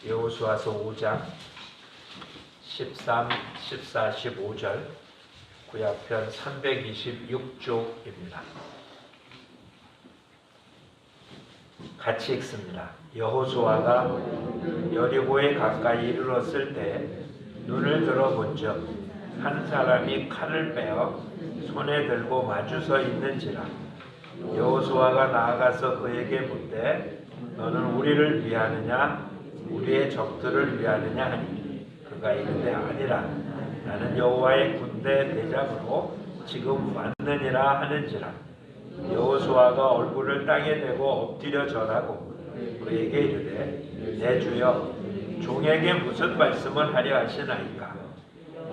여호수아서 5장 13, 14, 15절 구약편 326쪽입니다. 같이 읽습니다. 여호수아가 여리고에 가까이 이르렀을 때 눈을 들어본즉 한 사람이 칼을 빼어 손에 들고 마주서 있는지라. 여호수아가 나아가서 그에게 묻되 너는 우리를 위하느냐 우리의 적들을 위하느냐 하니 그가 이르되 아니라 나는 여호와의 군대 대장으로 지금 왔느니라 하는지라. 여호수아가 얼굴을 땅에 대고 엎드려 절하고 그에게 이르되 내 주여 종에게 무슨 말씀을 하려 하시나이까.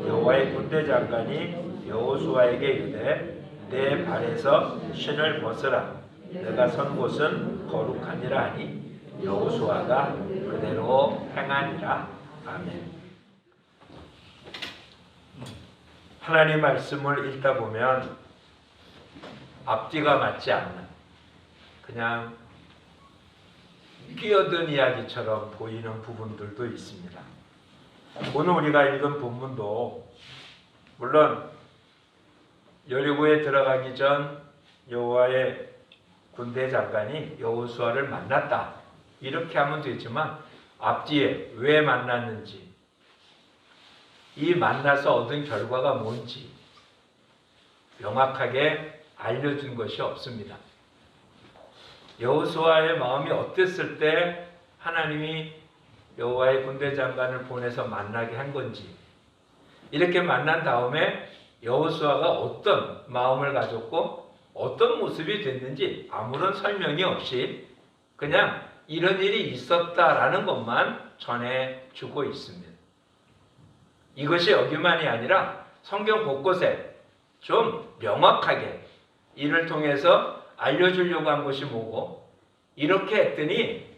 여호와의 군대 장관이 여호수아에게 이르되 내 발에서 신을 벗으라. 내가 선 곳은 거룩하니라 하니 여호수아가 그대로 행하니라. 아멘. 하나님 말씀을 읽다 보면 앞뒤가 맞지 않는 그냥 끼어든 이야기처럼 보이는 부분들도 있습니다. 오늘 우리가 읽은 본문도 물론 여리고에 들어가기 전 여호와의 군대 장관이 여호수아를 만났다 이렇게 하면 되지만 앞뒤에 왜 만났는지 이 만나서 얻은 결과가 뭔지 명확하게 알려준 것이 없습니다. 여호수아의 마음이 어땠을 때 하나님이 여호와의 군대 장관을 보내서 만나게 한 건지 이렇게 만난 다음에 여호수아가 어떤 마음을 가졌고 어떤 모습이 됐는지 아무런 설명이 없이 그냥 이런 일이 있었다라는 것만 전해주고 있습니다. 이것이 여기만이 아니라 성경 곳곳에 좀 명확하게 이를 통해서 알려주려고 한 것이 뭐고 이렇게 했더니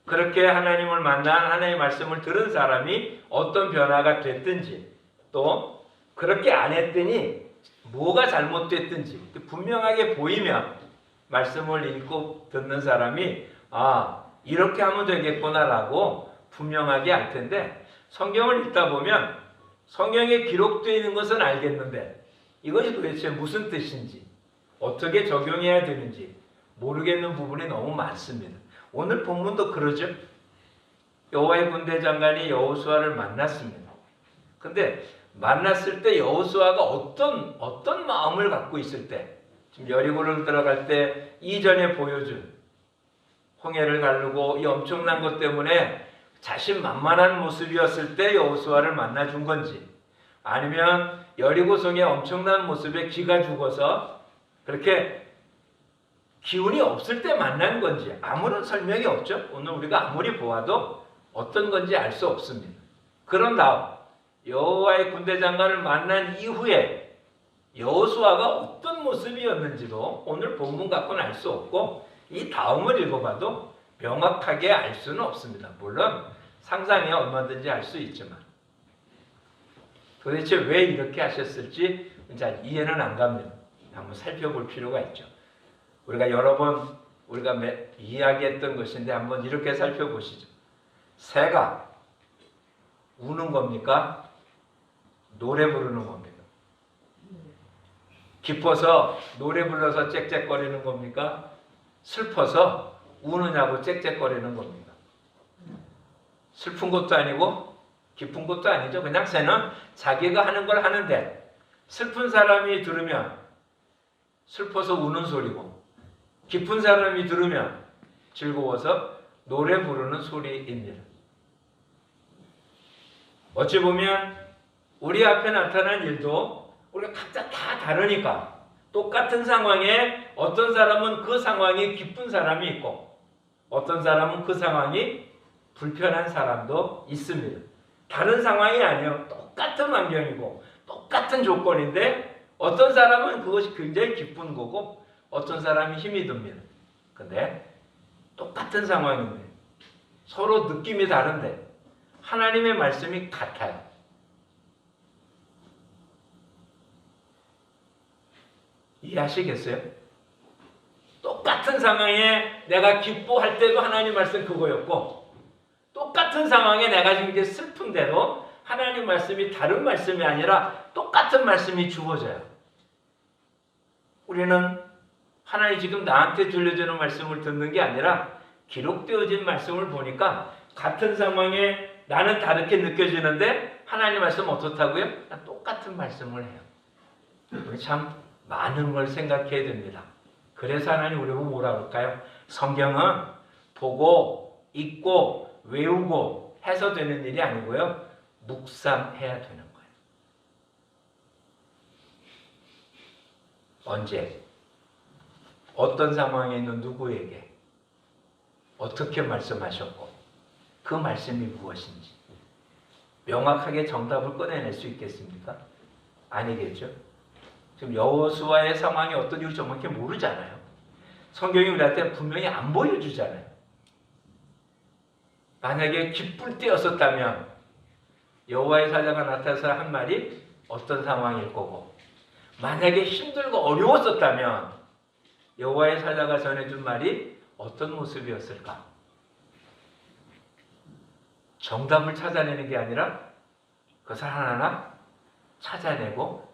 그렇게 하나님을 만난 하나님의 말씀을 들은 사람이 어떤 변화가 됐든지 또 그렇게 안 했더니 뭐가 잘못됐든지 분명하게 보이면 말씀을 읽고 듣는 사람이 이렇게 하면 되겠구나라고 분명하게 알 텐데 성경을 읽다 보면 성경에 기록되어 있는 것은 알겠는데 이것이 도대체 무슨 뜻인지 어떻게 적용해야 되는지 모르겠는 부분이 너무 많습니다. 오늘 본문도 그러죠. 여호와의 군대 장관이 여호수아를 만났습니다. 근데 만났을 때 여호수아가 어떤 마음을 갖고 있을 때 지금 여리고를 들어갈 때 이전에 보여준 홍해를 가르고 이 엄청난 것 때문에 자신만만한 모습이었을 때 여호수아를 만나준 건지 아니면 여리고성의 엄청난 모습에 기가 죽어서 그렇게 기운이 없을 때 만난 건지 아무런 설명이 없죠. 오늘 우리가 아무리 보아도 어떤 건지 알 수 없습니다. 그런 다음 여호와의 군대 장관을 만난 이후에 여호수아가 어떤 모습이었는지도 오늘 본문 갖고는 알 수 없고 이 다음을 읽어봐도 명확하게 알 수는 없습니다. 물론 상상이 얼마든지 할 수 있지만 도대체 왜 이렇게 하셨을지 잘 이해는 안 갑니다. 한번 살펴볼 필요가 있죠. 우리가 여러 번 우리가 이야기했던 것인데 한번 이렇게 살펴보시죠. 새가 우는 겁니까? 노래 부르는 겁니까? 기뻐서 노래 불러서 짹짹거리는 겁니까? 슬퍼서 우느냐고 짹짹거리는 겁니까? 슬픈 것도 아니고 기쁜 것도 아니죠. 그냥 새는 자기가 하는 걸 하는데 슬픈 사람이 들으면 슬퍼서 우는 소리고 기쁜 사람이 들으면 즐거워서 노래 부르는 소리입니다. 어찌 보면 우리 앞에 나타난 일도 우리가 각자 다 다르니까 똑같은 상황에 어떤 사람은 그 상황이 기쁜 사람이 있고 어떤 사람은 그 상황이 불편한 사람도 있습니다. 다른 상황이 아니에요. 똑같은 환경이고 똑같은 조건인데 어떤 사람은 그것이 굉장히 기쁜 거고 어떤 사람이 힘이 듭니다. 근데 똑같은 상황인데 서로 느낌이 다른데 하나님의 말씀이 같아요. 이해하시겠어요? 똑같은 상황에 내가 기뻐할 때도 하나님 말씀 그거였고 똑같은 똑같은 상황에 내가 지금 이제 슬픈데도 하나님 말씀이 다른 말씀이 아니라 똑같은 말씀이 주어져요. 우리는 하나님 지금 나한테 들려주는 말씀을 듣는 게 아니라 기록되어진 말씀을 보니까 같은 상황에 나는 다르게 느껴지는데 하나님 말씀 어떻다고요? 똑같은 말씀을 해요. 우리 참 많은 걸 생각해야 됩니다. 그래서 하나님 우리 보고 뭐라 그럴까요? 성경은 보고 읽고 외우고 해서 되는 일이 아니고요. 묵상해야 되는 거예요. 언제? 어떤 상황에 있는 누구에게 어떻게 말씀하셨고 그 말씀이 무엇인지 명확하게 정답을 꺼내낼 수 있겠습니까? 아니겠죠. 지금 여호수아의 상황이 어떤지 정확히 모르잖아요. 성경이 우리한테 분명히 안 보여주잖아요. 만약에 기쁠 때였었다면 여호와의 사자가 나타나서 한 말이 어떤 상황일 거고, 만약에 힘들고 어려웠었다면 여호와의 사자가 전해준 말이 어떤 모습이었을까? 정답을 찾아내는 게 아니라 그것을 하나하나 찾아내고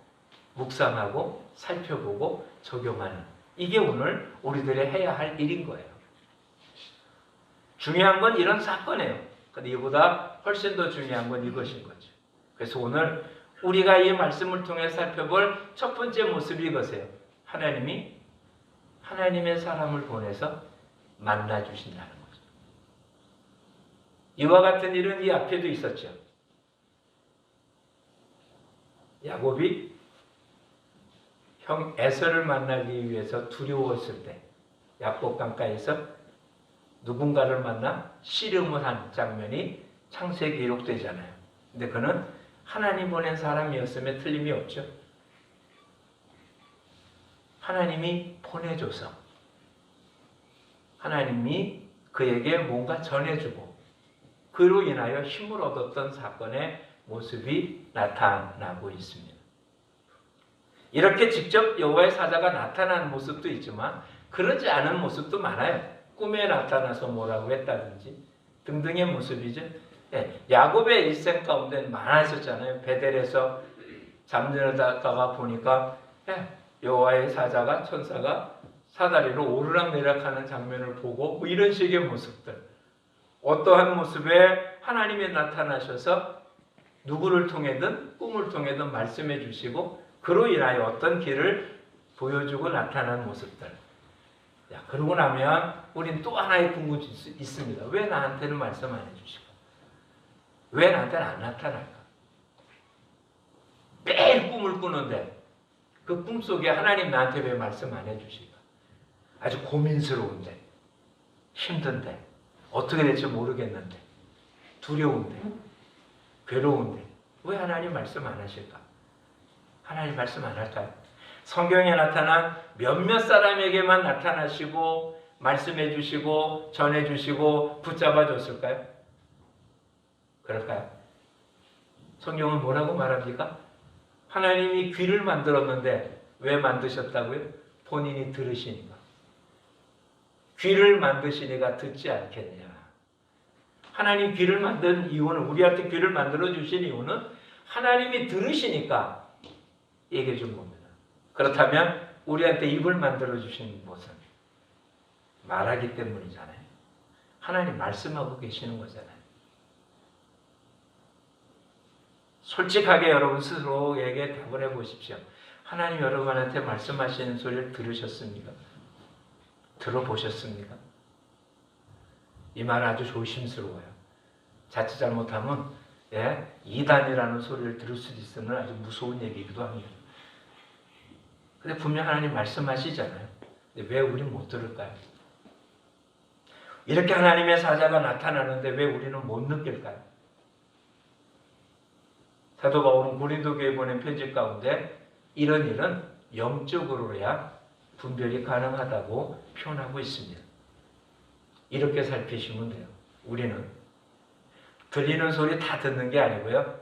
묵상하고 살펴보고 적용하는, 이게 오늘 우리들이 해야 할 일인 거예요. 중요한 건 이런 사건이에요. 근데 이보다 훨씬 더 중요한 건 이것인 거죠. 그래서 오늘 우리가 이 말씀을 통해 살펴볼 첫 번째 모습이 이것이에요. 하나님이 하나님의 사람을 보내서 만나 주신다는 거죠. 이와 같은 일은 이 앞에도 있었죠. 야곱이 형 에서를 만나기 위해서 두려웠을 때 야곱 강가에서 누군가를 만나 씨름을 한 장면이 창세기에 기록되잖아요. 근데 그는 하나님 보낸 사람이었음에 틀림이 없죠. 하나님이 보내줘서 하나님이 그에게 뭔가 전해주고 그로 인하여 힘을 얻었던 사건의 모습이 나타나고 있습니다. 이렇게 직접 여호와의 사자가 나타나는 모습도 있지만 그러지 않은 모습도 많아요. 꿈에 나타나서 뭐라고 했다든지 등등의 모습이죠. 야곱의 일생 가운데 많았었잖아요. 베델에서 잠들다가 보니까 여호와의 사자가, 천사가 사다리로 오르락내리락하는 장면을 보고 뭐 이런 식의 모습들, 어떠한 모습에 하나님이 나타나셔서 누구를 통해든 꿈을 통해든 말씀해 주시고 그로 인하여 어떤 길을 보여주고 나타나는 모습들. 그러고 나면 우린 또 하나의 궁금증이 있습니다. 왜 나한테는 말씀 안 해주시고 왜 나한테는 안 나타날까? 매일 꿈을 꾸는데 그 꿈속에 하나님 나한테 왜 말씀 안 해주실까? 아주 고민스러운데, 힘든데, 어떻게 될지 모르겠는데, 두려운데, 괴로운데 왜 하나님 말씀 안 하실까? 하나님 말씀 안 할까요? 성경에 나타난 몇몇 사람에게만 나타나시고 말씀해 주시고 전해 주시고 붙잡아 줬을까요? 그럴까요? 성경은 뭐라고 말합니까? 하나님이 귀를 만들었는데 왜 만드셨다고요? 본인이 들으시니까. 귀를 만드시니까 듣지 않겠냐. 하나님 귀를 만든 이유는, 우리한테 귀를 만들어 주신 이유는 하나님이 들으시니까 얘기해 준 겁니다. 그렇다면 우리한테 입을 만들어 주신 것은 말하기 때문이잖아요. 하나님 말씀하고 계시는 거잖아요. 솔직하게 여러분 스스로에게 답을 해보십시오. 하나님 여러분한테 말씀하시는 소리를 들으셨습니까? 들어보셨습니까? 이 말 아주 조심스러워요. 자칫 잘못하면 이단이라는 소리를 들을 수도 있는 아주 무서운 얘기이기도 합니다. 근데 분명 하나님 말씀하시잖아요. 근데 왜 우리는 못 들을까요? 이렇게 하나님의 사자가 나타나는데 왜 우리는 못 느낄까요? 사도 바울은 고린도 교회에 보낸 편지 가운데 이런 일은 영적으로야 분별이 가능하다고 표현하고 있습니다. 이렇게 살피시면 돼요. 우리는 들리는 소리 다 듣는 게 아니고요.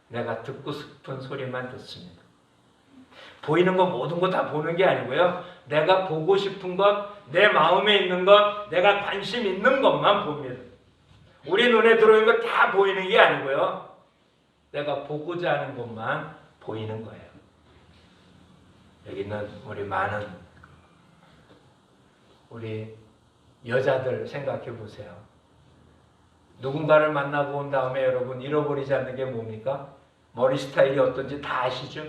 내가 듣고 싶은 소리만 듣습니다. 보이는 것 모든 거 다 보는 게 아니고요. 내가 보고 싶은 것, 내 마음에 있는 것, 내가 관심 있는 것만 봅니다. 우리 눈에 들어오는 거 다 보이는 게 아니고요. 내가 보고자 하는 것만 보이는 거예요. 여기 있는 우리 많은 우리 여자들 생각해 보세요. 누군가를 만나고 온 다음에 여러분 잃어버리지 않는 게 뭡니까? 머리 스타일이 어떤지 다 아시죠?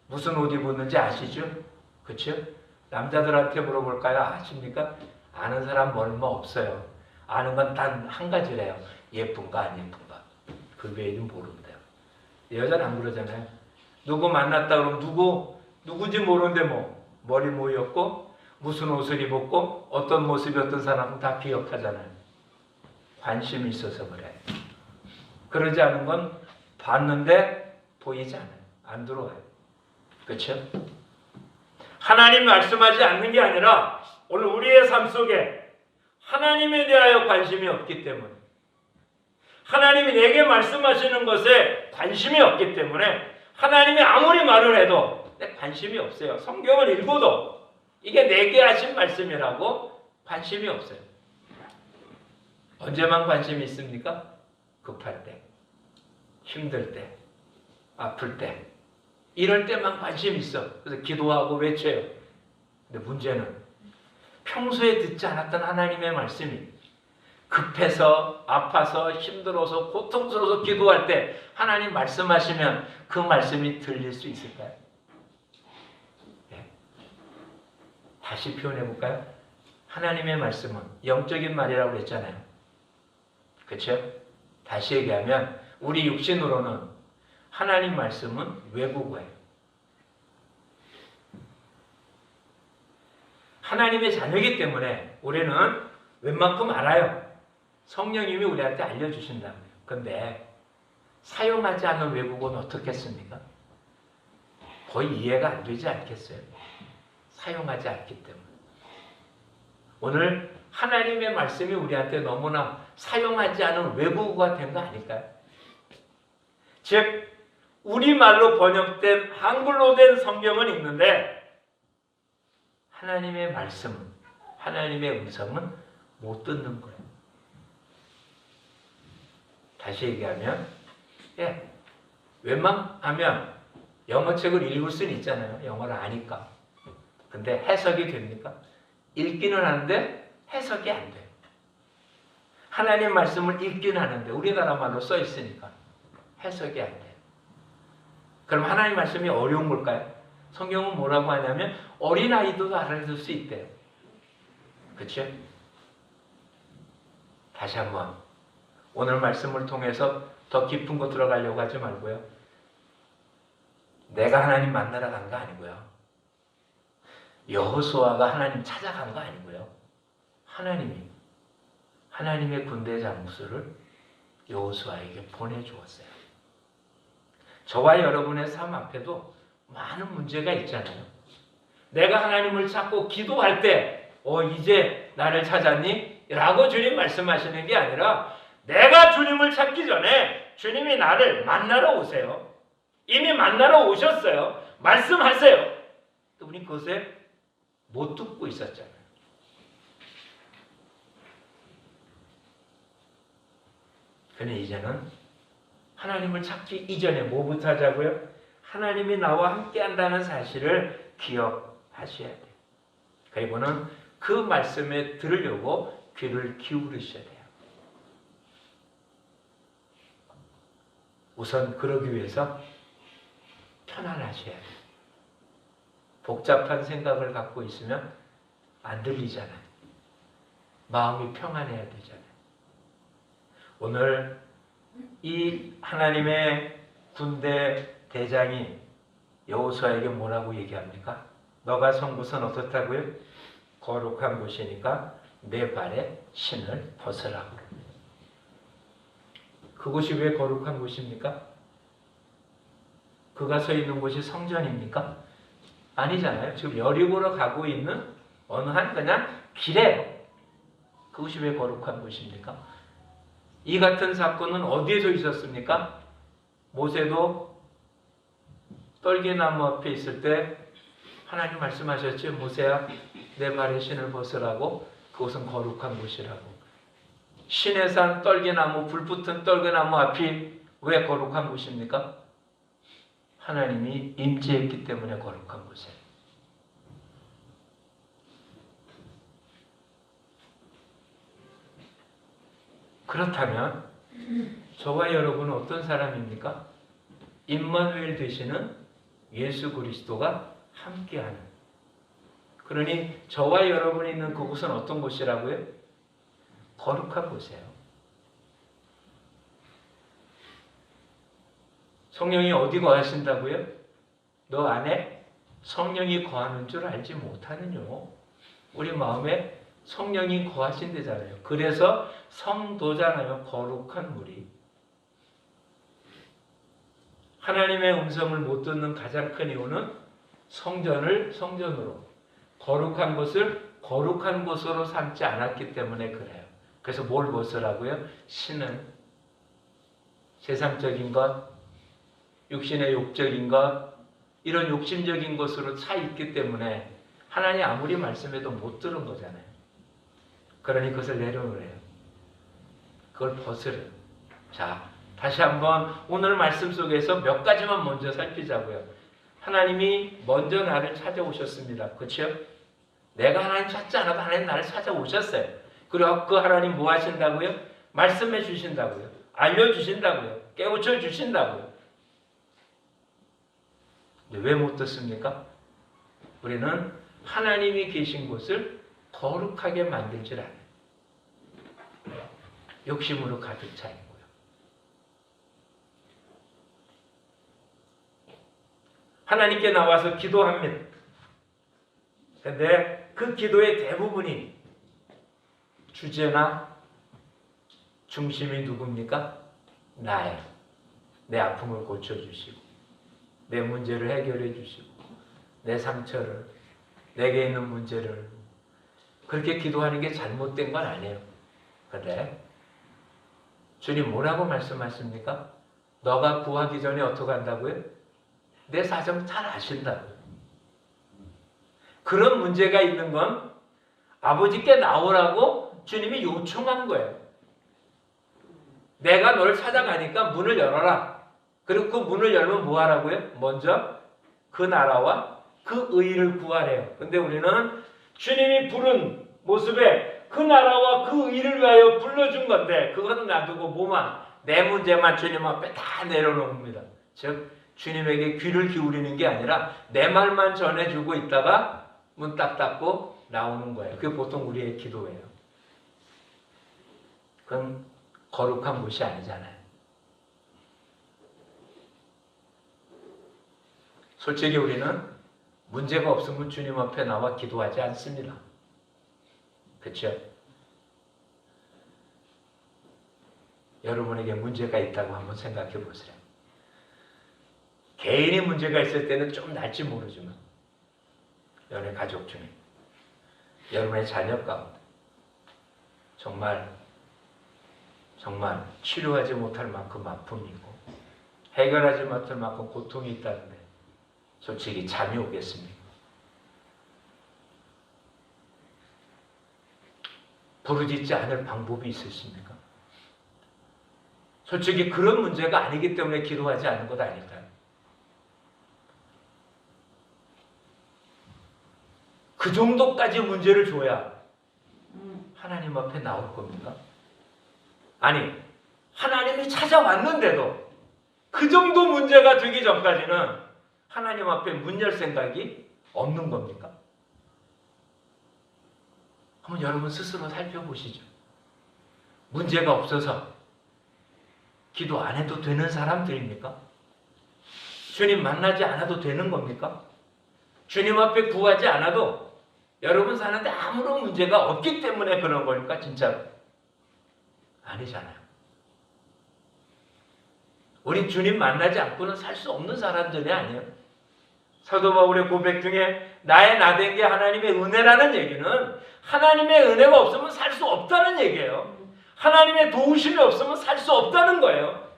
무슨 옷 입었는지 아시죠? 그렇죠? 남자들한테 물어볼까요? 아십니까? 아는 사람 얼마 없어요. 아는 건 단 한 가지래요. 예쁜가 안 예쁜가. 그 외에는 모른대요. 여자는 안 그러잖아요. 누구 만났다 그러면 누구지 모르는데 뭐 머리 모였고 무슨 옷을 입었고 어떤 모습이 어떤 사람은 다 기억하잖아요. 관심이 있어서 그래요. 그러지 않은 건 봤는데 보이지 않아요. 안 들어와요. 그렇죠? 하나님 말씀하지 않는 게 아니라 오늘 우리의 삶 속에 하나님에 대하여 관심이 없기 때문에 하나님이 내게 말씀하시는 것에 관심이 없기 때문에 하나님이 아무리 말을 해도 내 관심이 없어요. 성경을 읽어도 이게 내게 하신 말씀이라고 관심이 없어요. 언제만 관심이 있습니까? 급할 때, 힘들 때, 아플 때 이럴 때만 관심이 있어. 그래서 기도하고 외쳐요. 근데 문제는 평소에 듣지 않았던 하나님의 말씀이 급해서 아파서 힘들어서 고통스러워서 기도할 때 하나님 말씀하시면 그 말씀이 들릴 수 있을까요? 네. 다시 표현해 볼까요? 하나님의 말씀은 영적인 말이라고 그랬잖아요. 그렇죠? 다시 얘기하면 우리 육신으로는 하나님 말씀은 외국어예요. 하나님의 자녀이기 때문에 우리는 웬만큼 알아요. 성령님이 우리한테 알려주신다고요. 근데 사용하지 않는 외국어는 어떻겠습니까? 거의 이해가 안 되지 않겠어요? 사용하지 않기 때문에. 오늘 하나님의 말씀이 우리한테 너무나 사용하지 않은 외국어가 된 거 아닐까요? 즉 우리말로 번역된 한글로 된 성경은 있는데 하나님의 말씀은 하나님의 음성은 못 듣는 거예요. 다시 얘기하면 웬만하면 영어책을 읽을 수는 있잖아요. 영어를 아니까. 근데 해석이 됩니까? 읽기는 하는데 해석이 안 돼요. 하나님 말씀을 읽긴 하는데 우리나라 말로 써 있으니까 해석이 안 돼요. 그럼 하나님 말씀이 어려운 걸까요? 성경은 뭐라고 하냐면 어린아이도 알아들 수 있대요. 그렇죠? 다시 한번 오늘 말씀을 통해서 더 깊은 곳 들어가려고 하지 말고요. 내가 하나님 만나러 간 거 아니고요. 여호수아가 하나님 찾아간 거 아니고요. 하나님의 군대 장수를 여호수아에게 보내주었어요. 저와 여러분의 삶 앞에도 많은 문제가 있잖아요. 내가 하나님을 찾고 기도할 때 이제 나를 찾았니? 라고 주님 말씀하시는 게 아니라 내가 주님을 찾기 전에 주님이 나를 만나러 오세요. 이미 만나러 오셨어요. 말씀하세요. 또 우리 그것에 못 듣고 있었잖아요. 그런데 이제는 하나님을 찾기 이전에 뭐부터 하자고요? 하나님이 나와 함께 한다는 사실을 기억하셔야 돼요. 그리고는 그 말씀에 들으려고 귀를 기울이셔야 돼요. 우선 그러기 위해서 편안하셔야 돼요. 복잡한 생각을 갖고 있으면 안 들리잖아요. 마음이 평안해야 되잖아요. 오늘 이 하나님의 군대 대장이 여호수아에게 뭐라고 얘기합니까? 너가 선 곳은 어떻다고요? 거룩한 곳이니까 내 발에 신을 벗으라고. 그곳이 왜 거룩한 곳입니까? 그가 서 있는 곳이 성전입니까? 아니잖아요. 지금 여리고로 가고 있는 어느 한 그냥 길이에요. 그것이 왜 거룩한 곳입니까? 이 같은 사건은 어디에서 있었습니까? 모세도 떨기나무 앞에 있을 때 하나님 말씀하셨죠. 모세야 내 발에 신을 벗으라고. 그것은 거룩한 곳이라고. 시내산 떨기나무, 불붙은 떨기나무 앞이 왜 거룩한 곳입니까? 하나님이 임재했기 때문에 거룩한 곳이에요. 그렇다면 저와 여러분은 어떤 사람입니까? 임마누엘 되시는 예수 그리스도가 함께하는. 그러니 저와 여러분이 있는 그곳은 어떤 곳이라고요? 거룩한 곳이에요. 성령이 어디 거하신다고요? 너 안에 성령이 거하는 줄 알지 못하느뇨. 우리 마음에 성령이 거하신대잖아요. 그래서 성도잖아요. 거룩한 무리. 하나님의 음성을 못 듣는 가장 큰 이유는 성전을 성전으로, 거룩한 것을 거룩한 곳으로 삼지 않았기 때문에 그래요. 그래서 뭘 벗으라고요? 신은 세상적인 것, 육신의 욕적인 것, 이런 욕심적인 것으로 차 있기 때문에 하나님 아무리 말씀해도 못 들은 거잖아요. 그러니 그것을 내려놓으래요. 그걸 벗으래요. 자, 다시 한번 오늘 말씀 속에서 몇 가지만 먼저 살피자고요. 하나님이 먼저 나를 찾아오셨습니다. 그렇죠? 내가 하나님 찾지 않아도 하나님 나를 찾아오셨어요. 그리고 그 하나님 뭐 하신다고요? 말씀해 주신다고요. 알려주신다고요. 깨우쳐 주신다고요. 왜 못 듣습니까? 우리는 하나님이 계신 곳을 거룩하게 만들 줄 알아요. 욕심으로 가득 차 있고요. 하나님께 나와서 기도합니다. 그런데 그 기도의 대부분이 주제나 중심이 누굽니까? 나예요. 내 아픔을 고쳐주시고 내 문제를 해결해 주시고 내 상처를, 내게 있는 문제를. 그렇게 기도하는 게 잘못된 건 아니에요. 그런데 주님 뭐라고 말씀하십니까? 너가 구하기 전에 어떻게 한다고요? 내 사정 잘 아신다고요. 그런 문제가 있는 건 아버지께 나오라고 주님이 요청한 거예요. 내가 널 찾아가니까 문을 열어라. 그리고 그 문을 열면 뭐 하라고요? 먼저 그 나라와 그 의의를 구하래요. 근데 우리는 주님이 부른 모습에 그 나라와 그 의의를 위하여 불러준 건데 그거는 놔두고 뭐만 내 문제만 주님 앞에 다 내려놓습니다. 즉 주님에게 귀를 기울이는 게 아니라 내 말만 전해주고 있다가 문 딱 닫고 나오는 거예요. 그게 보통 우리의 기도예요. 그건 거룩한 곳이 아니잖아요. 솔직히 우리는 문제가 없으면 주님 앞에 나와 기도하지 않습니다. 그렇죠? 여러분에게 문제가 있다고 한번 생각해 보세요. 개인이 문제가 있을 때는 좀 날지 모르지만 여러분의 가족 중에, 여러분의 자녀 가운데 정말 치료하지 못할 만큼 아픔이 있고 해결하지 못할 만큼 고통이 있다는데 솔직히 잠이 오겠습니까? 부르짖지 않을 방법이 있으십니까? 솔직히 그런 문제가 아니기 때문에 기도하지 않는 것 아닐까요? 그 정도까지 문제를 줘야 하나님 앞에 나올 겁니까? 아니, 하나님이 찾아왔는데도 그 정도 문제가 되기 전까지는 하나님 앞에 문 열 생각이 없는 겁니까? 한번 여러분 스스로 살펴보시죠. 문제가 없어서 기도 안 해도 되는 사람들입니까? 주님 만나지 않아도 되는 겁니까? 주님 앞에 구하지 않아도 여러분 사는데 아무런 문제가 없기 때문에 그런 겁니까? 진짜로? 아니잖아요. 우리 주님 만나지 않고는 살 수 없는 사람들이 아니에요. 사도 바울의 고백 중에 나의 나된 게 하나님의 은혜라는 얘기는 하나님의 은혜가 없으면 살 수 없다는 얘기예요. 하나님의 도우심이 없으면 살 수 없다는 거예요.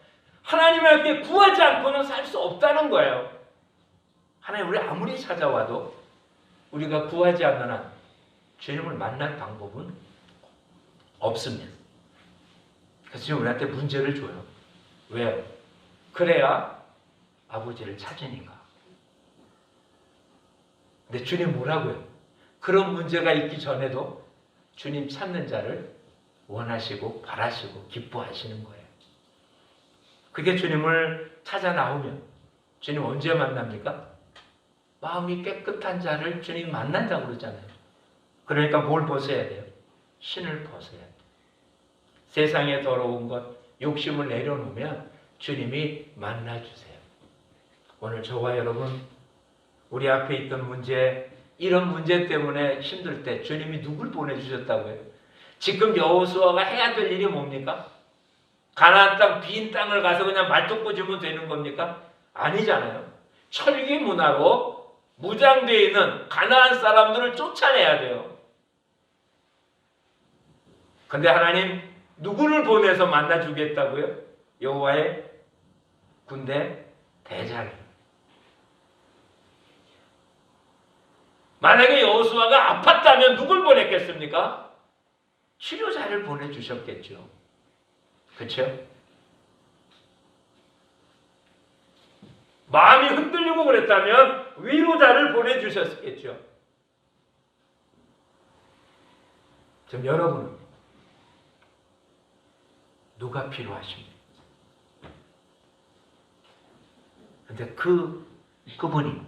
하나님에게 구하지 않고는 살 수 없다는 거예요. 하나님 우리 아무리 찾아와도 우리가 구하지 않는 한 주님을 만날 방법은 없습니다. 그래서 지금 우리한테 문제를 줘요. 왜요? 그래야 아버지를 찾으니까. 근데 주님 뭐라고요? 그런 문제가 있기 전에도 주님 찾는 자를 원하시고 바라시고 기뻐하시는 거예요. 그게 주님을 찾아 나오면 주님 언제 만납니까? 마음이 깨끗한 자를 주님 만난다고 그러잖아요. 그러니까 뭘 벗어야 돼요? 신을 벗어야 돼요. 세상에 더러운 것, 욕심을 내려놓으면 주님이 만나주세요. 오늘 저와 여러분, 우리 앞에 있던 문제, 이런 문제 때문에 힘들 때 주님이 누굴 보내주셨다고요? 지금 여호수아가 해야 될 일이 뭡니까? 가나안 땅, 빈 땅을 가서 그냥 말뚝 꽂으면 되는 겁니까? 아니잖아요. 철기 문화로 무장되어 있는 가나안 사람들을 쫓아내야 돼요. 근데 하나님 누구를 보내서 만나주겠다고요? 여호와의 군대 대장이. 만약에 여호수아가 아팠다면 누굴 보냈겠습니까? 치료자를 보내주셨겠죠. 그렇죠? 마음이 흔들리고 그랬다면 위로자를 보내주셨겠죠. 지금 여러분은 누가 필요하십니까? 근데 그분이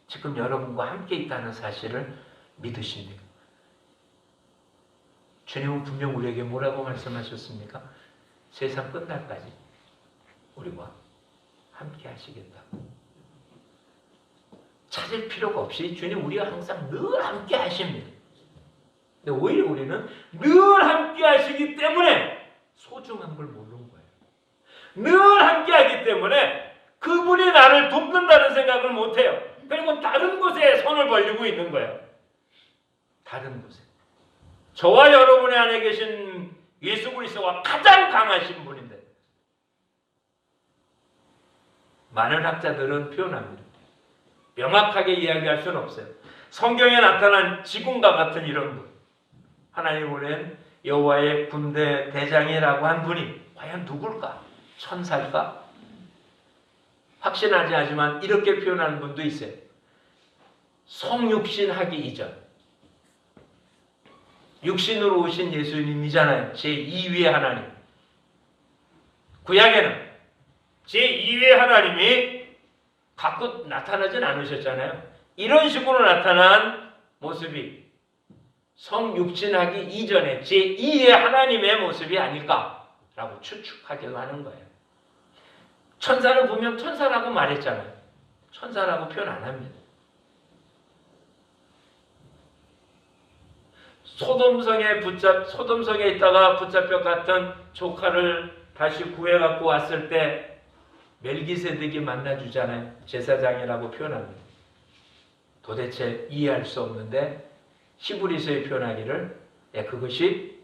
지금 여러분과 함께 있다는 사실을 믿으십니까? 주님은 분명 우리에게 뭐라고 말씀하셨습니까? 세상 끝날까지 우리와 함께 하시겠다고. 찾을 필요가 없이 주님 우리와 항상 늘 함께 하십니다. 근데 오히려 우리는 늘 함께 하시기 때문에 소중한 걸 모르는 거예요. 늘 함께 하기 때문에 그분이 나를 돕는다는 생각을 못해요. 그리고 다른 곳에 손을 벌리고 있는 거예요. 다른 곳에. 저와 여러분의 안에 계신 예수 그리스도가 가장 강하신 분인데 많은 학자들은 표현합니다. 명확하게 이야기할 수는 없어요. 성경에 나타난 지금과 같은 이런 분, 하나님 보낸 여호와의 군대 대장이라고 한 분이 과연 누굴까? 천사일까? 확신하지 않지만 이렇게 표현하는 분도 있어요. 성육신하기 이전, 육신으로 오신 예수님이잖아요. 제2위의 하나님. 구약에는 제2위의 하나님이 갖고 나타나진 않으셨잖아요. 이런 식으로 나타난 모습이 성육신하기 이전에 제2위의 하나님의 모습이 아닐까라고 추측하기도 하는 거예요. 천사를 보면 천사라고 말했잖아요. 천사라고 표현 안 합니다. 소돔성에 있다가 붙잡혀갔던 조카를 다시 구해갖고 왔을 때 멜기세덱이 만나주잖아요. 제사장이라고 표현합니다. 도대체 이해할 수 없는데 히브리서에 표현하기를 그것이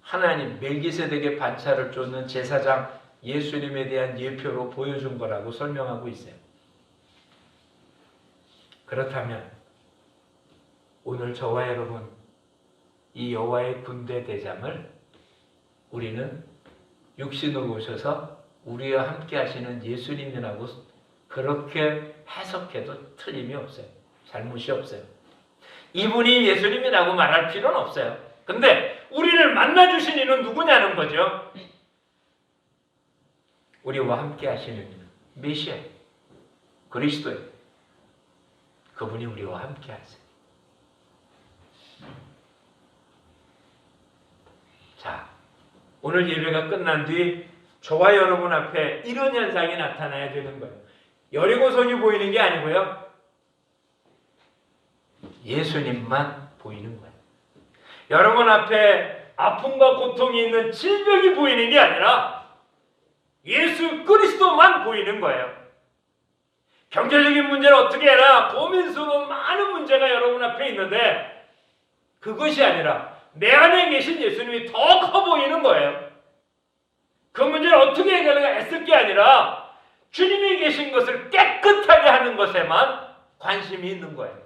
하나님 멜기세덱의 반차를 쫓는 제사장 예수님에 대한 예표로 보여준 거라고 설명하고 있어요. 그렇다면 오늘 저와 여러분 이 여호와의 군대 대장을 우리는 육신으로 오셔서 우리와 함께 하시는 예수님이라고 그렇게 해석해도 틀림이 없어요. 잘못이 없어요. 이분이 예수님이라고 말할 필요는 없어요. 근데 우리를 만나주신 이는 누구냐는 거죠. 우리와 함께 하시는 메시아 그리스도예요. 그분이 우리와 함께 하세요. 자, 오늘 예배가 끝난 뒤 저와 여러분 앞에 이런 현상이 나타나야 되는 거예요. 여리고성이 보이는 게 아니고요. 예수님만 보이는 거예요. 여러분 앞에 아픔과 고통이 있는 질병이 보이는 게 아니라 예수 그리스도만 보이는 거예요. 경제적인 문제를 어떻게 해라 고민스러운 많은 문제가 여러분 앞에 있는데 그것이 아니라 내 안에 계신 예수님이 더 커 보이는 거예요. 그 문제를 어떻게 해결해가 애쓸 게 아니라 주님이 계신 것을 깨끗하게 하는 것에만 관심이 있는 거예요.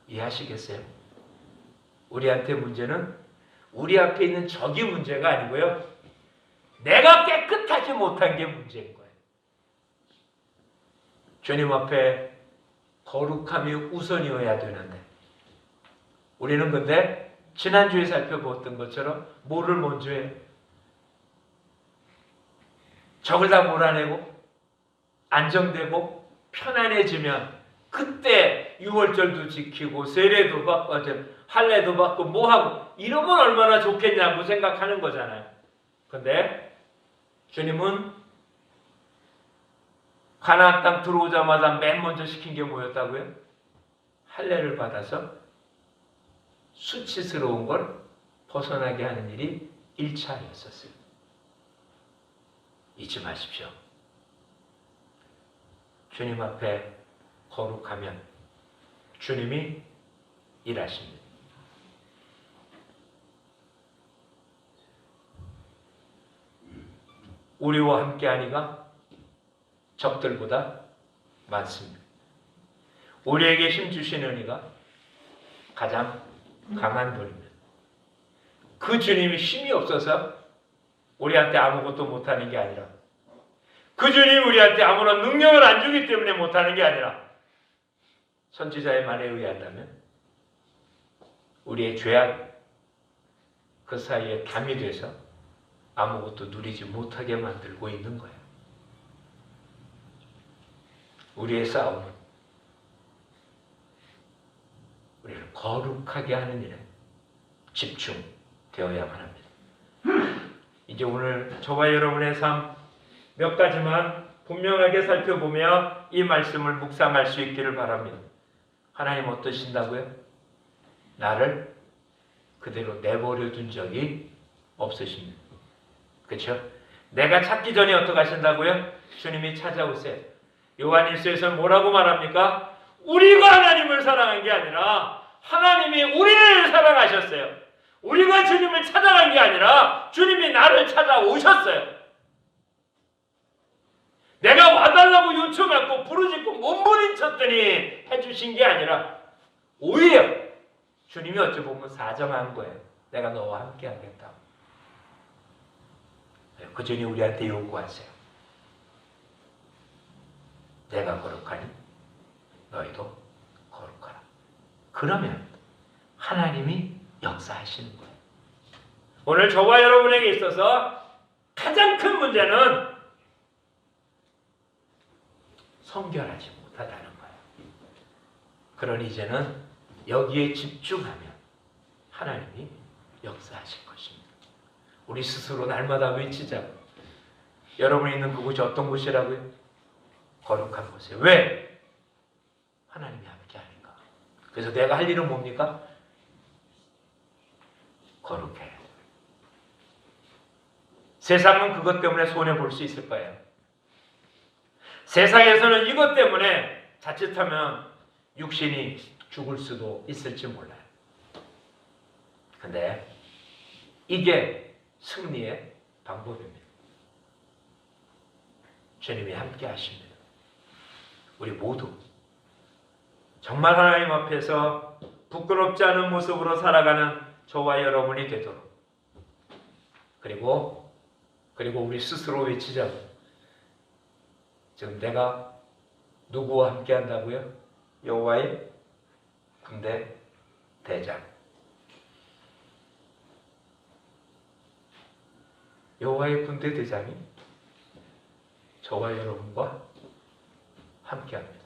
이해하시겠어요? 우리한테 문제는 우리 앞에 있는 적이 문제가 아니고요. 내가 깨끗하지 못한 게 문제인 거예요. 주님 앞에 거룩함이 우선이어야 되는데 우리는 근데 지난주에 살펴보았던 것처럼 뭐를 먼저 해요? 적을 다 몰아내고 안정되고 편안해지면 그때 유월절도 지키고 세례도 받고 할례도 받고 뭐하고 이러면 얼마나 좋겠냐고 생각하는 거잖아요. 근데 주님은 가나안 땅 들어오자마자 맨 먼저 시킨 게 뭐였다고요? 할례를 받아서 수치스러운 걸 벗어나게 하는 일이 1차였었어요. 잊지 마십시오. 주님 앞에 거룩하면 주님이 일하십니다. 우리와 함께하니가 적들보다 많습니다. 우리에게 힘주시는 이가 가장 강한 분입니다. 그 주님이 힘이 없어서 우리한테 아무것도 못하는 게 아니라 그 주님이 우리한테 아무런 능력을 안 주기 때문에 못하는 게 아니라 선지자의 말에 의한다면 우리의 죄악 그 사이에 담이 돼서 아무것도 누리지 못하게 만들고 있는 거예요. 우리의 싸움은 우리를 거룩하게 하는 일에 집중되어야만 합니다. 이제 오늘 저와 여러분의 삶 몇 가지만 분명하게 살펴보며 이 말씀을 묵상할 수 있기를 바랍니다. 하나님 어떠신다고요? 나를 그대로 내버려 둔 적이 없으십니다. 그렇죠? 내가 찾기 전에 어떻게 하신다고요? 주님이 찾아오세요. 요한일서에서는 뭐라고 말합니까? 우리가 하나님을 사랑한 게 아니라 하나님이 우리를 사랑하셨어요. 우리가 주님을 찾아간 게 아니라 주님이 나를 찾아오셨어요. 내가 와달라고 요청하고 부르짖고 몸부림쳤더니 해주신 게 아니라 오히려 주님이 어찌 보면 사정한 거예요. 내가 너와 함께 하겠다고. 그 주님 우리한테 요구하세요. 내가 거룩하니 너희도 거룩하라. 그러면 하나님이 역사하시는 거예요. 오늘 저와 여러분에게 있어서 가장 큰 문제는 성결하지 못하다는 거예요. 그러니 이제는 여기에 집중하면 하나님이 역사하실 것입니다. 우리 스스로 날마다 외치자고. 여러분이 있는 그곳이 어떤 곳이라고요? 거룩한 곳이에요. 왜? 하나님이 함께 하니까. 그래서 내가 할 일은 뭡니까? 거룩해야 돼요. 세상은 그것 때문에 손해볼 수 있을 거예요. 세상에서는 이것 때문에 자칫하면 육신이 죽을 수도 있을지 몰라요. 근데 이게 승리의 방법입니다. 주님이 함께 하십니다. 우리 모두 정말 하나님 앞에서 부끄럽지 않은 모습으로 살아가는 저와 여러분이 되도록 그리고 우리 스스로 외치자고. 지금 내가 누구와 함께 한다고요? 여호와의 군대 대장. 여호와의 군대 대장이 저와 여러분과 함께 합니다.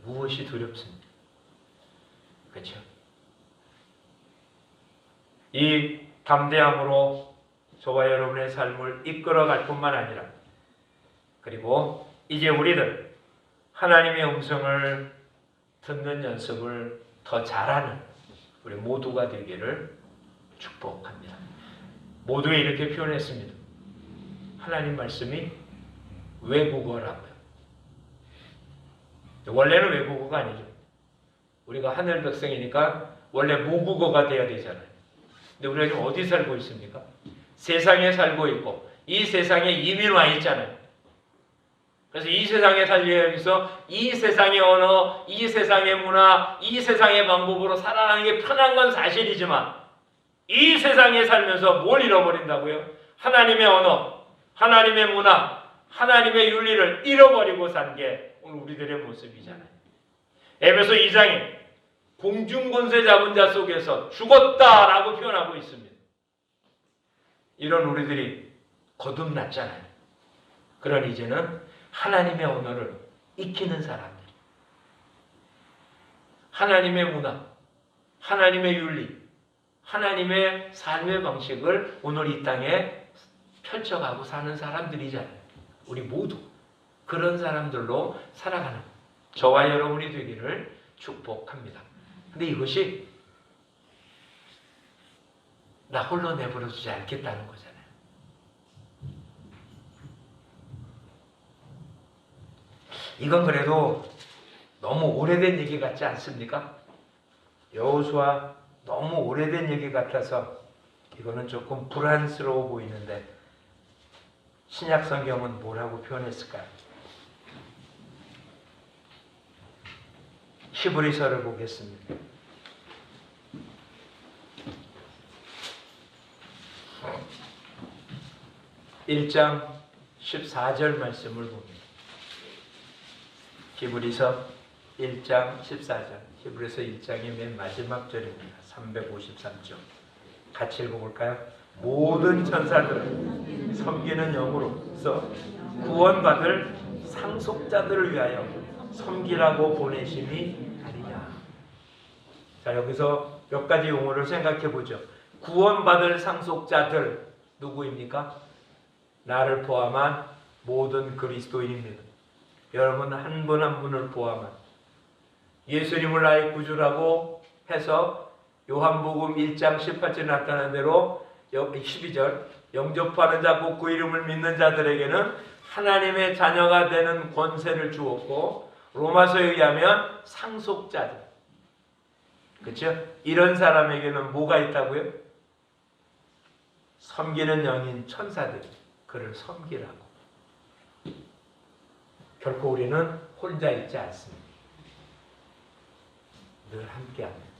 무엇이 두렵습니까? 그렇죠? 이 담대함으로 저와 여러분의 삶을 이끌어갈 뿐만 아니라 그리고 이제 우리들 하나님의 음성을 듣는 연습을 더 잘하는 우리 모두가 되기를 축복합니다. 모두가 이렇게 표현했습니다. 하나님 말씀이 외국어라고요. 원래는 외국어가 아니죠. 우리가 하늘 백성이니까 원래 모국어가 돼야 되잖아요. 근데 우리가 지금 어디 살고 있습니까? 세상에 살고 있고 이 세상에 이민 와 있잖아요. 그래서 이 세상에 살기 위해서 이 세상의 언어, 이 세상의 문화, 이 세상의 방법으로 살아가는 게 편한 건 사실이지만 이 세상에 살면서 뭘 잃어버린다고요? 하나님의 언어, 하나님의 문화, 하나님의 윤리를 잃어버리고 산 게 오늘 우리들의 모습이잖아요. 에베소 2장에 공중권세 잡은 자 속에서 죽었다라고 표현하고 있습니다. 이런 우리들이 거듭났잖아요. 그러니 이제는 하나님의 언어를 익히는 사람들, 하나님의 문화, 하나님의 윤리, 하나님의 삶의 방식을 오늘 이 땅에 펼쳐가고 사는 사람들이잖아요. 우리 모두 그런 사람들로 살아가는 저와 여러분이 되기를 축복합니다. 근데 이것이 나 홀로 내버려두지 않겠다는 거잖아요. 이건 그래도 너무 오래된 얘기 같지 않습니까? 여호수아 너무 오래된 얘기 같아서 이거는 조금 불안스러워 보이는데 신약 성경은 뭐라고 표현했을까요? 히브리서를 보겠습니다. 1장 14절 말씀을 봅니다. 히브리서 1장 14절. 히브리서 1장의 맨 마지막 절입니다. 353쪽. 같이 읽어볼까요? 모든 천사들을 섬기는 영으로서 구원받을 상속자들을 위하여 섬기라고 보내심이 아니냐. 자, 여기서 몇 가지 용어를 생각해 보죠. 구원받을 상속자들 누구입니까? 나를 포함한 모든 그리스도인입니다. 여러분 한 분 한 분을 포함한 예수님을 나의 구주라고 해서 요한복음 1장 18절에 나타난 대로 12절 영접하는 자 곧 그 이름을 믿는 자들에게는 하나님의 자녀가 되는 권세를 주었고 로마서에 의하면 상속자들. 그렇죠? 이런 사람에게는 뭐가 있다고요? 섬기는 영인 천사들. 그를 섬기라고. 결코 우리는 혼자 있지 않습니다. 늘 함께합니다.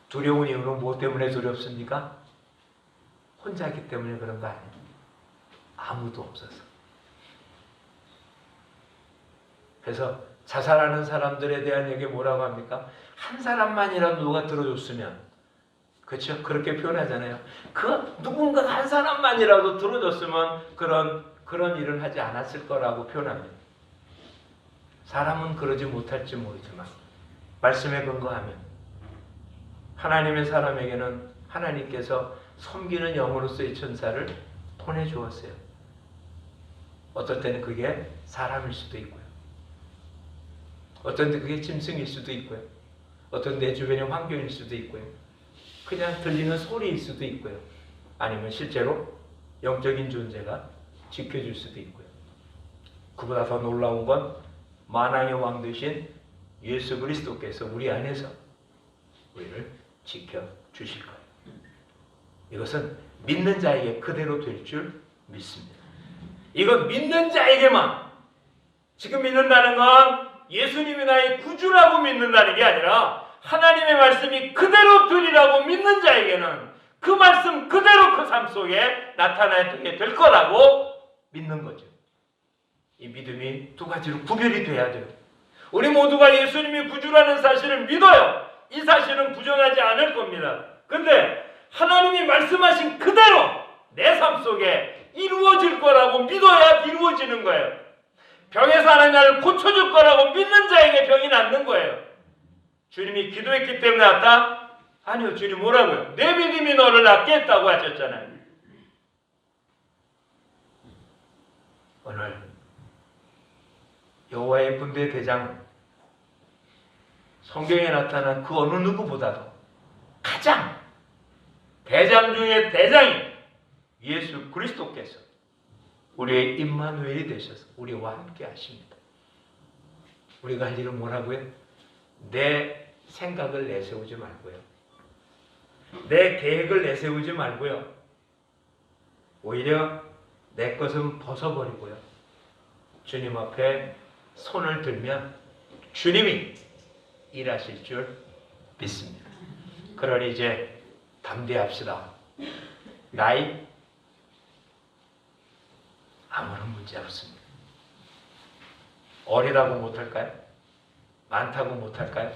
두려운 이유는 무엇 때문에 두렵습니까? 혼자 있기 때문에 그런 거 아니에요. 아무도 없어서. 그래서 자살하는 사람들에 대한 얘기 뭐라고 합니까? 한 사람만이라도 누가 들어줬으면, 그렇죠? 그렇게 표현하잖아요. 그 누군가 한 사람만이라도 들어줬으면 그런 일을 하지 않았을 거라고 표현합니다. 사람은 그러지 못할지 모르지만 말씀에 근거하면 하나님의 사람에게는 하나님께서 섬기는 영으로서의 천사를 보내주었어요. 어떨 때는 그게 사람일 수도 있고요. 어떤 때 그게 짐승일 수도 있고요. 어떤 내 주변의 환경일 수도 있고요. 그냥 들리는 소리일 수도 있고요. 아니면 실제로 영적인 존재가 지켜줄 수도 있고요. 그보다 더 놀라운 건 만왕의 왕 되신 예수 그리스도께서 우리 안에서 우리를 지켜주실 거예요. 이것은 믿는 자에게 그대로 될 줄 믿습니다. 이건 믿는 자에게만, 지금 믿는다는 건 예수님이 나의 구주라고 믿는다는 게 아니라 하나님의 말씀이 그대로 되리라고 믿는 자에게는 그 말씀 그대로 그 삶 속에 나타나게 될 거라고 믿는 거죠. 이 믿음이 두 가지로 구별이 돼야 돼요. 우리 모두가 예수님이 구주라는 사실을 믿어요. 이 사실은 부정하지 않을 겁니다. 근데 하나님이 말씀하신 그대로 내 삶 속에 이루어질 거라고 믿어야 이루어지는 거예요. 병에서 하나님 나를 고쳐줄 거라고 믿는 자에게 병이 낫는 거예요. 주님이 기도했기 때문에 낫다? 아니요. 주님 뭐라고요? 내 믿음이 너를 낫게 했다고 하셨잖아요. 오늘 여호와의 군대 대장, 성경에 나타난 그 어느 누구보다도 가장 대장 중에 대장인 예수 그리스도께서 우리의 임마누엘이 되셔서 우리와 함께 하십니다. 우리가 할 일은 뭐라고요? 내 생각을 내세우지 말고요. 내 계획을 내세우지 말고요. 오히려 내 것은 벗어버리고요. 주님 앞에 손을 들면 주님이 일하실 줄 믿습니다. 그러니 이제 담대합시다. 나이 아무런 문제 없습니다. 어리다고 못할까요? 많다고 못할까요?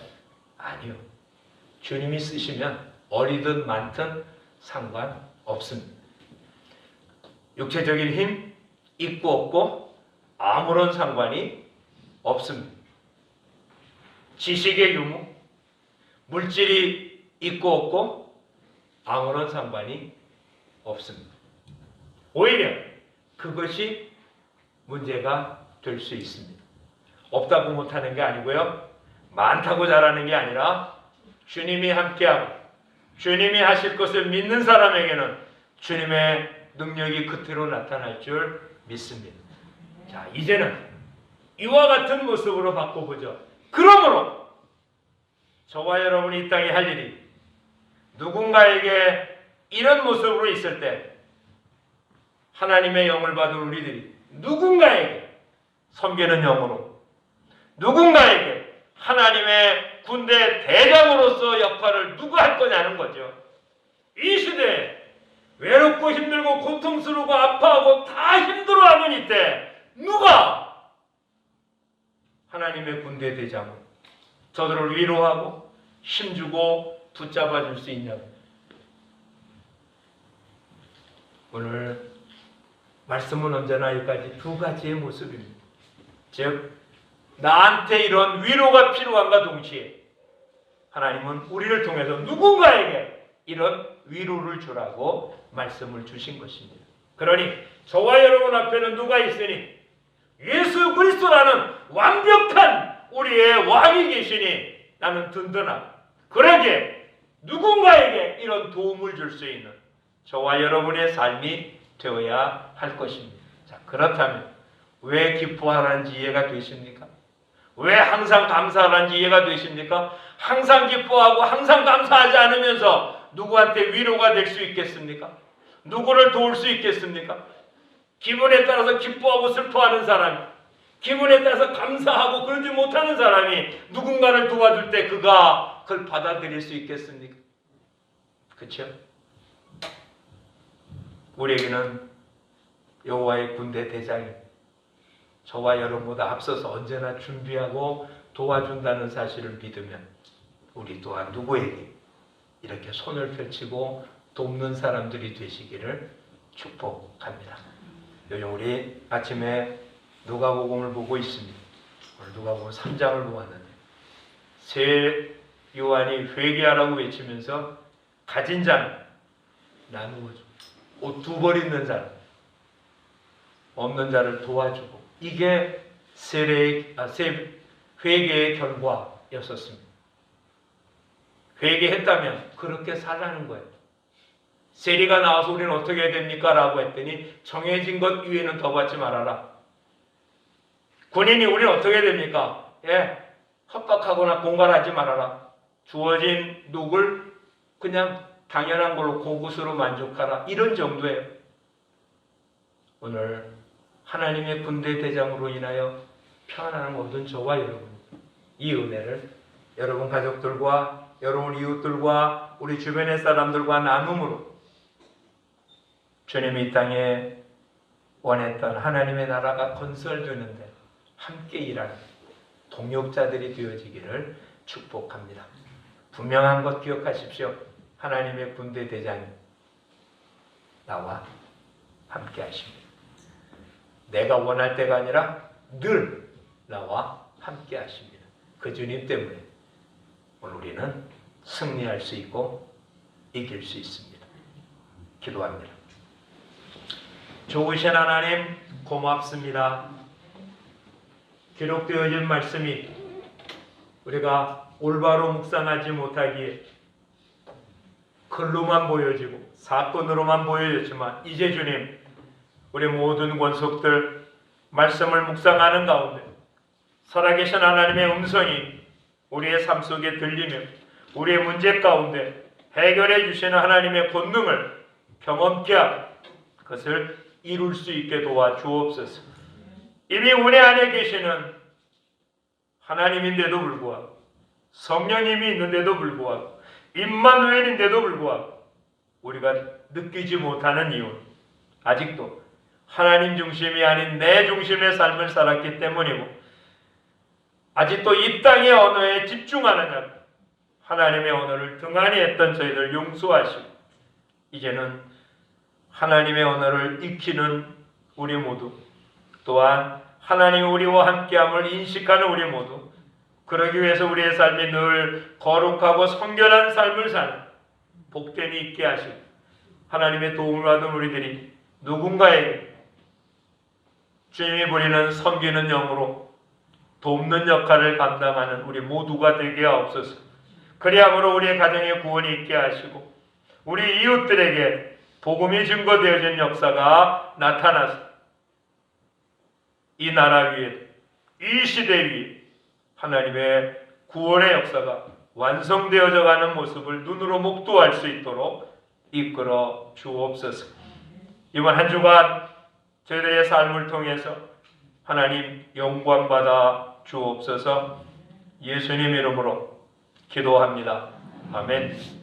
아니요. 주님이 쓰시면 어리든 많든 상관없습니다. 육체적인 힘 있고 없고 아무런 상관이 없습니다. 지식의 유무, 물질이 있고 없고 아무런 상관이 없습니다. 오히려 그것이 문제가 될 수 있습니다. 없다고 못하는 게 아니고요. 많다고 잘하는 게 아니라 주님이 함께하고 주님이 하실 것을 믿는 사람에게는 주님의 능력이 그대로 나타날 줄 믿습니다. 자, 이제는 이와 같은 모습으로 바꿔보죠. 그러므로 저와 여러분이 이 땅에 할 일이 누군가에게 이런 모습으로 있을 때 하나님의 영을 받은 우리들이 누군가에게 섬기는 영으로 누군가에게 하나님의 군대 대장으로서 역할을 누가 할 거냐는 거죠. 이 시대에 외롭고 힘들고 고통스럽고 아파하고 다 힘들어하는 이때 누가 하나님의 군대 대장으로 저들을 위로하고 힘주고 붙잡아 줄 수 있냐고. 오늘 말씀은 언제나 여기까지 두 가지의 모습입니다. 즉 나한테 이런 위로가 필요한가 동시에 하나님은 우리를 통해서 누군가에게 이런 위로를 주라고 말씀을 주신 것입니다. 그러니 저와 여러분 앞에는 누가 있으니 예수 그리스도라는 완벽한 우리의 왕이 계시니 나는 든든하고 그러기에 누군가에게 이런 도움을 줄 수 있는 저와 여러분의 삶이 되어야 할 것입니다. 자, 그렇다면 왜 기뻐하라는지 이해가 되십니까? 왜 항상 감사하라는지 이해가 되십니까? 항상 기뻐하고 항상 감사하지 않으면서 누구한테 위로가 될 수 있겠습니까? 누구를 도울 수 있겠습니까? 기분에 따라서 기뻐하고 슬퍼하는 사람이, 기분에 따라서 감사하고 그러지 못하는 사람이 누군가를 도와줄 때 그가 그걸 받아들일 수 있겠습니까? 그렇죠? 우리에게는 여호와의 군대 대장이 저와 여러분보다 앞서서 언제나 준비하고 도와준다는 사실을 믿으면 우리 또한 누구에게 이렇게 손을 펼치고 돕는 사람들이 되시기를 축복합니다. 요즘 우리 아침에 누가복음을 보고 있습니다. 오늘 누가복음 3장을 보았는데 새 요한이 회개하라고 외치면서 가진 자는 나누어주고 옷 두 벌 있는 자는 없는 자를 도와주고 이게 회개의 결과였었습니다. 회개했다면 그렇게 살라는 거예요. 세리가 나와서 우리는 어떻게 해야 됩니까? 라고 했더니 정해진 것 위에는 더 받지 말아라. 군인이 우리는 어떻게 해야 됩니까? 협박하거나 공갈하지 말아라. 주어진 녹을 그냥 당연한 걸로 고굿으로 만족하라. 이런 정도예요. 오늘 하나님의 군대 대장으로 인하여 평안함을 얻은 저와 여러분, 이 은혜를 여러분 가족들과 여러분 이웃들과 우리 주변의 사람들과 나눔으로 주님이 이 땅에 원했던 하나님의 나라가 건설되는데 함께 일하는 동역자들이 되어지기를 축복합니다. 분명한 것 기억하십시오. 하나님의 군대 대장이 나와 함께 하십니다. 내가 원할 때가 아니라 늘 나와 함께 하십니다. 그 주님 때문에 오늘 우리는 승리할 수 있고 이길 수 있습니다. 기도합니다. 좋으신 하나님 고맙습니다. 기록되어진 말씀이 우리가 올바로 묵상하지 못하기에 글로만 보여지고 사건으로만 보여졌지만 이제 주님 우리 모든 권속들 말씀을 묵상하는 가운데 살아계신 하나님의 음성이 우리의 삶 속에 들리며 우리의 문제 가운데 해결해 주시는 하나님의 권능을 경험케 하고 그것을 이룰 수 있게 도와주옵소서. 이미 은혜 안에 계시는 하나님인데도 불구하고 성령님이 있는데도 불구하고 임마누엘인데도 불구하고 우리가 느끼지 못하는 이유, 아직도 하나님 중심이 아닌 내 중심의 삶을 살았기 때문이고, 아직도 이 땅의 언어에 집중하느냐, 하나님의 언어를 등한히 했던 저희들 용서하시고 이제는 하나님의 언어를 익히는 우리 모두, 또한 하나님이 우리와 함께함을 인식하는 우리 모두, 그러기 위해서 우리의 삶이 늘 거룩하고 성결한 삶을 사는 복됨이 있게 하시고, 하나님의 도움을 받은 우리들이 누군가에게 주님이 부리는 섬기는 영으로 돕는 역할을 감당하는 우리 모두가 되게 하옵소서. 그리함으로 우리의 가정에 구원이 있게 하시고 우리 이웃들에게 복음이 증거되어진 역사가 나타나서 이 나라 위에, 이 시대 위에 하나님의 구원의 역사가 완성되어져 가는 모습을 눈으로 목도할 수 있도록 이끌어 주옵소서. 이번 한 주간 저희들의 삶을 통해서 하나님 영광 받아 주옵소서. 예수님 이름으로 기도합니다. 아멘.